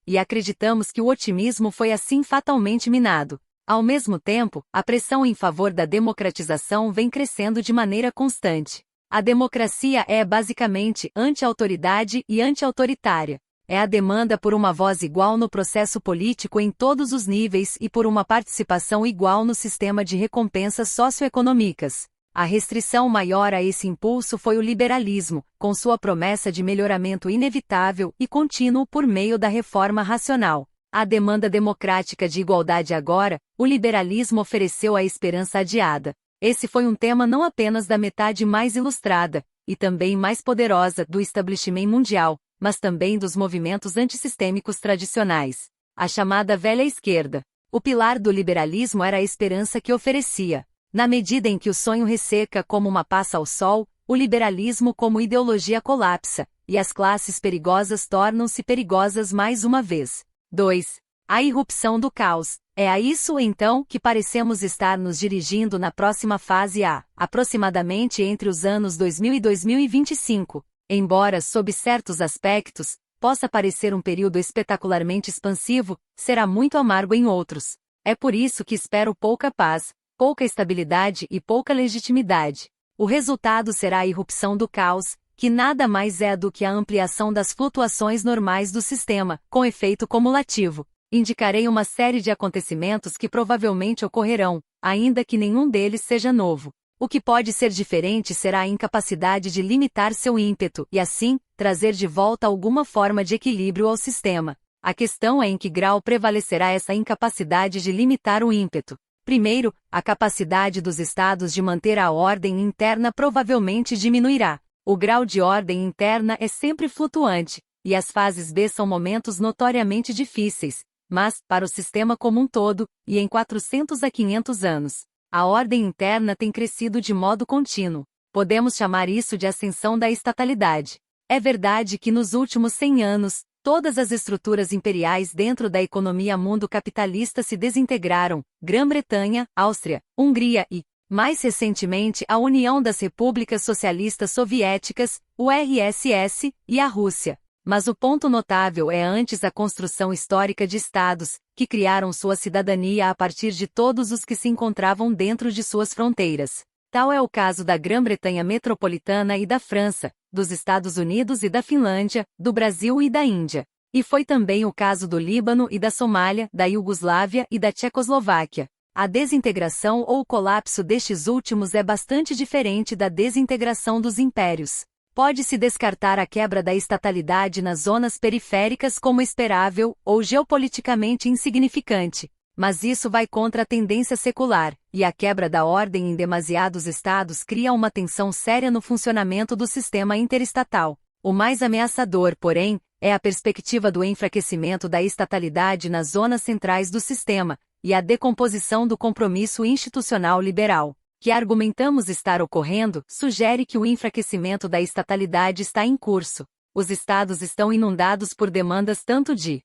e acreditamos que o otimismo foi assim fatalmente minado. Ao mesmo tempo, a pressão em favor da democratização vem crescendo de maneira constante. A democracia é basicamente anti-autoridade e anti-autoritária. É a demanda por uma voz igual no processo político em todos os níveis e por uma participação igual no sistema de recompensas socioeconômicas. A restrição maior a esse impulso foi o liberalismo, com sua promessa de melhoramento inevitável e contínuo por meio da reforma racional. A demanda democrática de igualdade agora, o liberalismo ofereceu a esperança adiada. Esse foi um tema não apenas da metade mais ilustrada, e também mais poderosa, do establishment mundial, mas também dos movimentos antissistêmicos tradicionais. A chamada velha esquerda. O pilar do liberalismo era a esperança que oferecia. Na medida em que o sonho resseca como uma passa ao sol, o liberalismo como ideologia colapsa, e as classes perigosas tornam-se perigosas mais uma vez. 2. A irrupção do caos. É a isso, então, que parecemos estar nos dirigindo na próxima fase aproximadamente entre os anos 2000 e 2025. Embora, sob certos aspectos, possa parecer um período espetacularmente expansivo, será muito amargo em outros. É por isso que espero pouca paz, pouca estabilidade e pouca legitimidade. O resultado será a irrupção do caos, que nada mais é do que a ampliação das flutuações normais do sistema, com efeito cumulativo. Indicarei uma série de acontecimentos que provavelmente ocorrerão, ainda que nenhum deles seja novo. O que pode ser diferente será a incapacidade de limitar seu ímpeto e, assim, trazer de volta alguma forma de equilíbrio ao sistema. A questão é em que grau prevalecerá essa incapacidade de limitar o ímpeto. Primeiro, a capacidade dos estados de manter a ordem interna provavelmente diminuirá. O grau de ordem interna é sempre flutuante, e as fases B são momentos notoriamente difíceis, mas, para o sistema como um todo, e em 400 a 500 anos, a ordem interna tem crescido de modo contínuo. Podemos chamar isso de ascensão da estatalidade. É verdade que nos últimos 100 anos, todas as estruturas imperiais dentro da economia mundo capitalista se desintegraram, Grã-Bretanha, Áustria, Hungria e, mais recentemente, a União das Repúblicas Socialistas Soviéticas, URSS, e a Rússia. Mas o ponto notável é antes a construção histórica de estados, que criaram sua cidadania a partir de todos os que se encontravam dentro de suas fronteiras. Tal é o caso da Grã-Bretanha metropolitana e da França, dos Estados Unidos e da Finlândia, do Brasil e da Índia. E foi também o caso do Líbano e da Somália, da Iugoslávia e da Tchecoslováquia. A desintegração ou colapso destes últimos é bastante diferente da desintegração dos impérios. Pode-se descartar a quebra da estatalidade nas zonas periféricas como esperável ou geopoliticamente insignificante, mas isso vai contra a tendência secular, e a quebra da ordem em demasiados estados cria uma tensão séria no funcionamento do sistema interestatal. O mais ameaçador, porém, é a perspectiva do enfraquecimento da estatalidade nas zonas centrais do sistema, e a decomposição do compromisso institucional liberal, que argumentamos estar ocorrendo, sugere que o enfraquecimento da estatalidade está em curso. Os estados estão inundados por demandas tanto de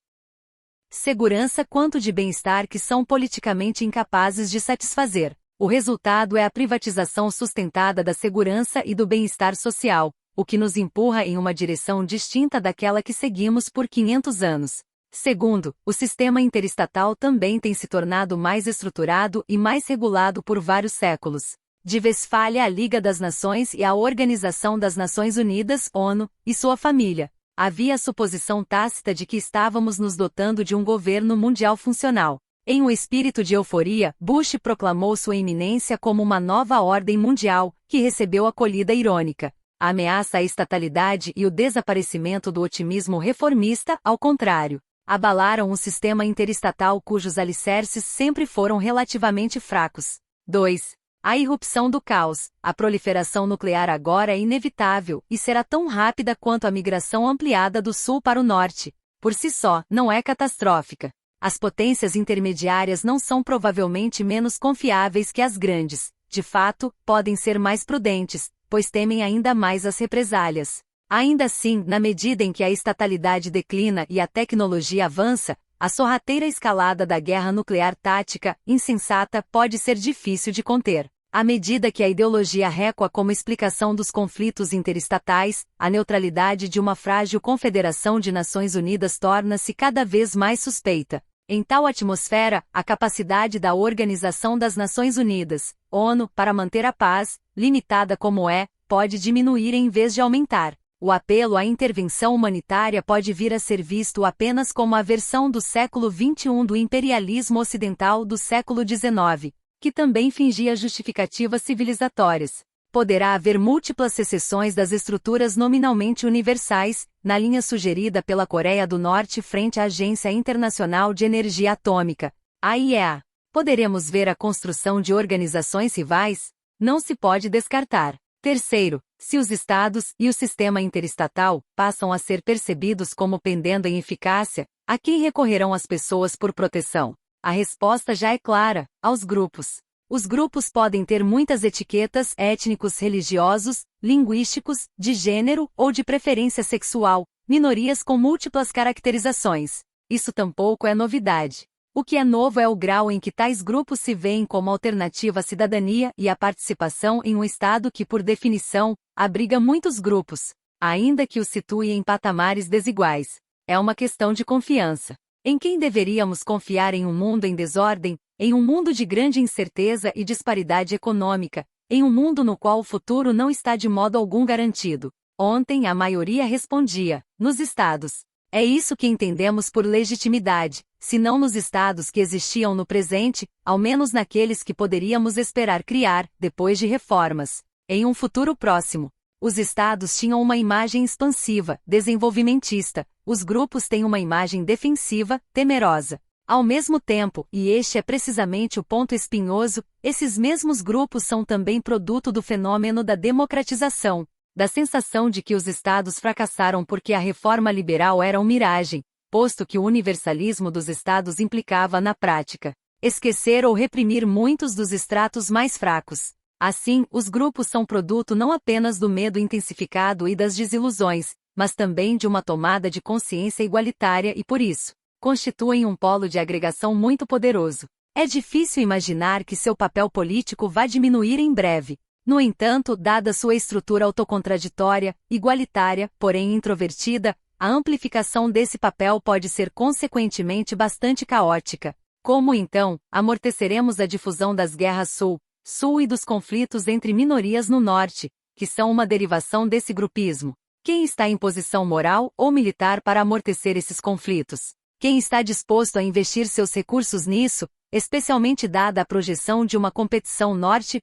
segurança quanto de bem-estar que são politicamente incapazes de satisfazer. O resultado é a privatização sustentada da segurança e do bem-estar social, o que nos empurra em uma direção distinta daquela que seguimos por 500 anos. Segundo, o sistema interestatal também tem se tornado mais estruturado e mais regulado por vários séculos. De Westfália à Liga das Nações e à Organização das Nações Unidas, ONU, e sua família, havia a suposição tácita de que estávamos nos dotando de um governo mundial funcional. Em um espírito de euforia, Bush proclamou sua iminência como uma nova ordem mundial, que recebeu acolhida irônica. A ameaça à estatalidade e o desaparecimento do otimismo reformista, ao contrário, abalaram um sistema interestatal cujos alicerces sempre foram relativamente fracos. 2. A irrupção do caos. A proliferação nuclear agora é inevitável e será tão rápida quanto a migração ampliada do sul para o norte. Por si só, não é catastrófica. As potências intermediárias não são provavelmente menos confiáveis que as grandes. De fato, podem ser mais prudentes, pois temem ainda mais as represálias. Ainda assim, na medida em que a estatalidade declina e a tecnologia avança, a sorrateira escalada da guerra nuclear tática, insensata, pode ser difícil de conter. À medida que a ideologia recua como explicação dos conflitos interestatais, a neutralidade de uma frágil confederação de Nações Unidas torna-se cada vez mais suspeita. Em tal atmosfera, a capacidade da Organização das Nações Unidas, ONU, para manter a paz, limitada como é, pode diminuir em vez de aumentar. O apelo à intervenção humanitária pode vir a ser visto apenas como a versão do século XXI do imperialismo ocidental do século XIX, que também fingia justificativas civilizatórias. Poderá haver múltiplas secessões das estruturas nominalmente universais, na linha sugerida pela Coreia do Norte frente à Agência Internacional de Energia Atômica, AIEA. Poderemos ver a construção de organizações rivais? Não se pode descartar. Terceiro, se os Estados e o sistema interestatal passam a ser percebidos como pendendo em eficácia, a quem recorrerão as pessoas por proteção? A resposta já é clara: aos grupos. Os grupos podem ter muitas etiquetas étnicos, religiosos, linguísticos, de gênero ou de preferência sexual, minorias com múltiplas caracterizações. Isso tampouco é novidade. O que é novo é o grau em que tais grupos se veem como alternativa à cidadania e à participação em um Estado que, por definição, abriga muitos grupos, ainda que os situe em patamares desiguais. É uma questão de confiança. Em quem deveríamos confiar em um mundo em desordem, em um mundo de grande incerteza e disparidade econômica, em um mundo no qual o futuro não está de modo algum garantido? Ontem a maioria respondia: nos Estados. É isso que entendemos por legitimidade, se não nos Estados que existiam no presente, ao menos naqueles que poderíamos esperar criar, depois de reformas, em um futuro próximo. Os Estados tinham uma imagem expansiva, desenvolvimentista, os grupos têm uma imagem defensiva, temerosa. Ao mesmo tempo, e este é precisamente o ponto espinhoso, esses mesmos grupos são também produto do fenômeno da democratização, da sensação de que os Estados fracassaram porque a reforma liberal era uma miragem, posto que o universalismo dos Estados implicava, na prática, esquecer ou reprimir muitos dos estratos mais fracos. Assim, os grupos são produto não apenas do medo intensificado e das desilusões, mas também de uma tomada de consciência igualitária e, por isso, constituem um polo de agregação muito poderoso. É difícil imaginar que seu papel político vá diminuir em breve. No entanto, dada sua estrutura autocontraditória, igualitária, porém introvertida, a amplificação desse papel pode ser consequentemente bastante caótica. Como então amorteceremos a difusão das guerras Sul e dos conflitos entre minorias no Norte, que são uma derivação desse grupismo? Quem está em posição moral ou militar para amortecer esses conflitos? Quem está disposto a investir seus recursos nisso, especialmente dada a projeção de uma competição Norte,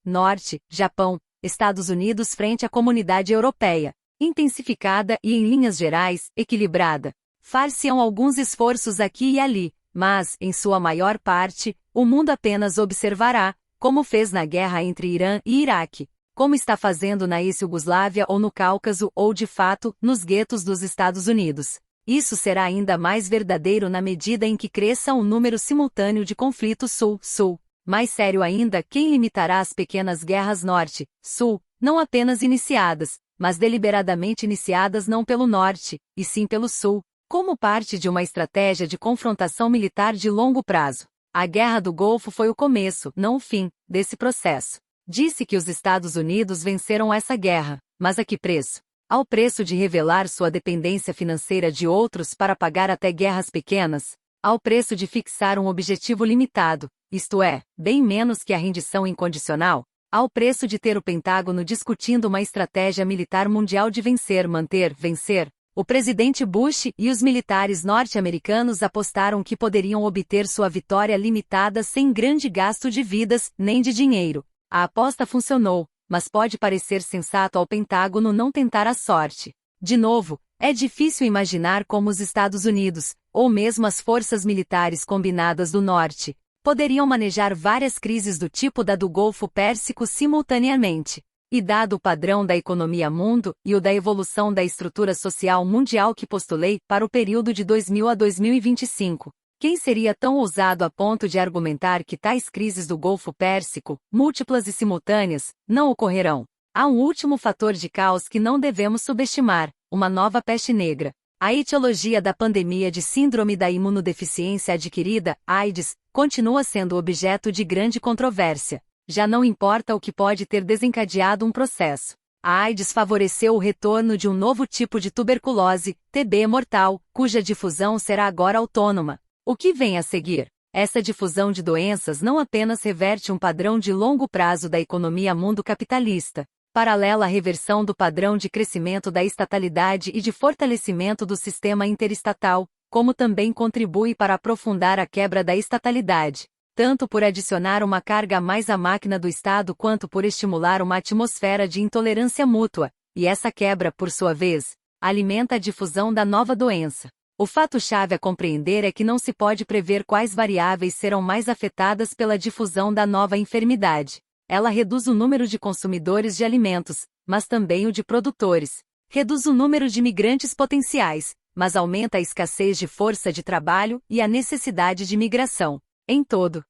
Japão, Estados Unidos frente à comunidade europeia, intensificada e, em linhas gerais, equilibrada? Far-se-ão alguns esforços aqui e ali, mas, em sua maior parte, o mundo apenas observará, como fez na guerra entre Irã e Iraque, como está fazendo na ex-Iugoslávia ou no Cáucaso ou, de fato, nos guetos dos Estados Unidos. Isso será ainda mais verdadeiro na medida em que cresça o número simultâneo de conflitos Sul-Sul. Mais sério ainda, quem limitará as pequenas guerras Norte-Sul, não apenas iniciadas, mas deliberadamente iniciadas não pelo Norte, e sim pelo Sul, como parte de uma estratégia de confrontação militar de longo prazo? A Guerra do Golfo foi o começo, não o fim, desse processo. Disse que os Estados Unidos venceram essa guerra, mas a que preço? Ao preço de revelar sua dependência financeira de outros para pagar até guerras pequenas? Ao preço de fixar um objetivo limitado, isto é, bem menos que a rendição incondicional? Ao preço de ter o Pentágono discutindo uma estratégia militar mundial de vencer, manter, vencer? O presidente Bush e os militares norte-americanos apostaram que poderiam obter sua vitória limitada sem grande gasto de vidas, nem de dinheiro. A aposta funcionou, mas pode parecer sensato ao Pentágono não tentar a sorte. De novo, é difícil imaginar como os Estados Unidos, ou mesmo as forças militares combinadas do Norte, poderiam manejar várias crises do tipo da do Golfo Pérsico simultaneamente. E dado o padrão da economia mundo e o da evolução da estrutura social mundial que postulei para o período de 2000 a 2025, quem seria tão ousado a ponto de argumentar que tais crises do Golfo Pérsico, múltiplas e simultâneas, não ocorrerão? Há um último fator de caos que não devemos subestimar: uma nova peste negra. A etiologia da pandemia de Síndrome da Imunodeficiência Adquirida, AIDS, continua sendo objeto de grande controvérsia. Já não importa o que pode ter desencadeado um processo. A AIDS favoreceu o retorno de um novo tipo de tuberculose, TB mortal, cuja difusão será agora autônoma. O que vem a seguir? Essa difusão de doenças não apenas reverte um padrão de longo prazo da economia mundo capitalista, paralela à reversão do padrão de crescimento da estatalidade e de fortalecimento do sistema interestatal, como também contribui para aprofundar a quebra da estatalidade, tanto por adicionar uma carga a mais à máquina do Estado quanto por estimular uma atmosfera de intolerância mútua, e essa quebra, por sua vez, alimenta a difusão da nova doença. O fato-chave a compreender é que não se pode prever quais variáveis serão mais afetadas pela difusão da nova enfermidade. Ela reduz o número de consumidores de alimentos, mas também o de produtores. Reduz o número de migrantes potenciais, mas aumenta a escassez de força de trabalho e a necessidade de migração. Em todo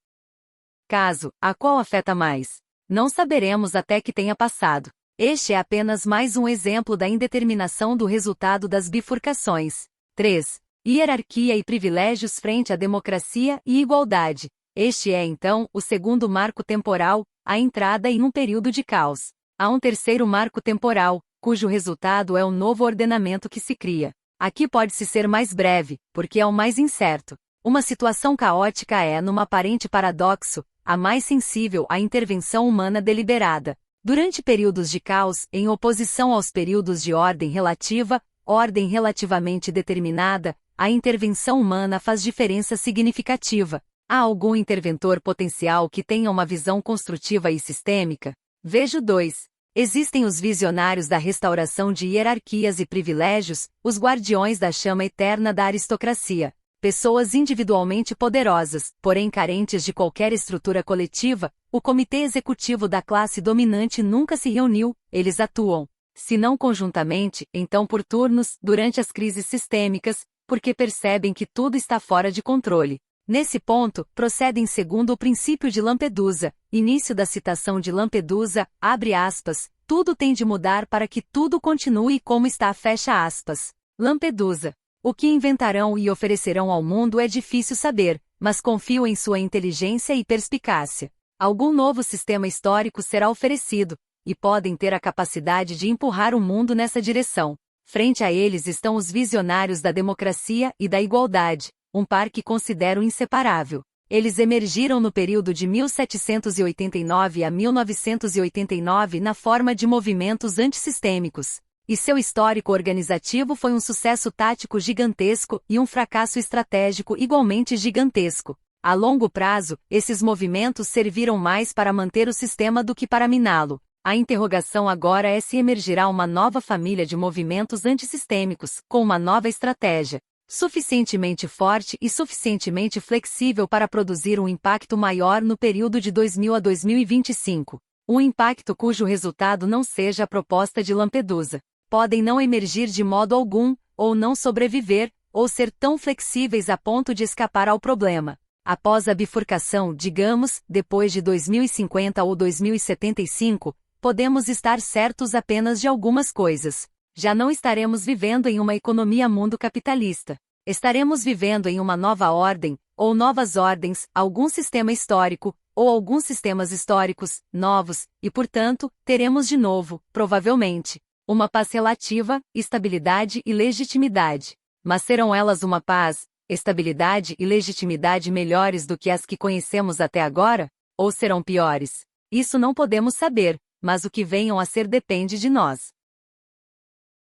caso, a qual afeta mais? Não saberemos até que tenha passado. Este é apenas mais um exemplo da indeterminação do resultado das bifurcações. 3. Hierarquia e privilégios frente à democracia e igualdade. Este é, então, o segundo marco temporal, a entrada em um período de caos. Há um terceiro marco temporal, cujo resultado é o novo ordenamento que se cria. Aqui pode-se ser mais breve, porque é o mais incerto. Uma situação caótica é, num aparente paradoxo, a mais sensível à intervenção humana deliberada. Durante períodos de caos, em oposição aos períodos de ordem relativa, ordem relativamente determinada, a intervenção humana faz diferença significativa. Há algum interventor potencial que tenha uma visão construtiva e sistêmica? Vejo 2. Existem os visionários da restauração de hierarquias e privilégios, os guardiões da chama eterna da aristocracia. Pessoas individualmente poderosas, porém carentes de qualquer estrutura coletiva, o comitê executivo da classe dominante nunca se reuniu, eles atuam, se não conjuntamente, então por turnos, durante as crises sistêmicas, porque percebem que tudo está fora de controle. Nesse ponto, procedem segundo o princípio de Lampedusa, início da citação de Lampedusa, abre aspas, tudo tem de mudar para que tudo continue como está, fecha aspas. Lampedusa. O que inventarão e oferecerão ao mundo é difícil saber, mas confio em sua inteligência e perspicácia. Algum novo sistema histórico será oferecido, e podem ter a capacidade de empurrar o mundo nessa direção. Frente a eles estão os visionários da democracia e da igualdade, um par que considero inseparável. Eles emergiram no período de 1789 a 1989 na forma de movimentos antissistêmicos. E seu histórico organizativo foi um sucesso tático gigantesco e um fracasso estratégico igualmente gigantesco. A longo prazo, esses movimentos serviram mais para manter o sistema do que para miná-lo. A interrogação agora é se emergirá uma nova família de movimentos antissistêmicos, com uma nova estratégia, suficientemente forte e suficientemente flexível para produzir um impacto maior no período de 2000 a 2025. Um impacto cujo resultado não seja a proposta de Lampedusa. Podem não emergir de modo algum, ou não sobreviver, ou ser tão flexíveis a ponto de escapar ao problema. Após a bifurcação, digamos, depois de 2050 ou 2075, podemos estar certos apenas de algumas coisas. Já não estaremos vivendo em uma economia mundo capitalista. Estaremos vivendo em uma nova ordem, ou novas ordens, algum sistema histórico, ou alguns sistemas históricos, novos, e portanto, teremos de novo, provavelmente, uma paz relativa, estabilidade e legitimidade. Mas serão elas uma paz, estabilidade e legitimidade melhores do que as que conhecemos até agora? Ou serão piores? Isso não podemos saber, mas o que venham a ser depende de nós.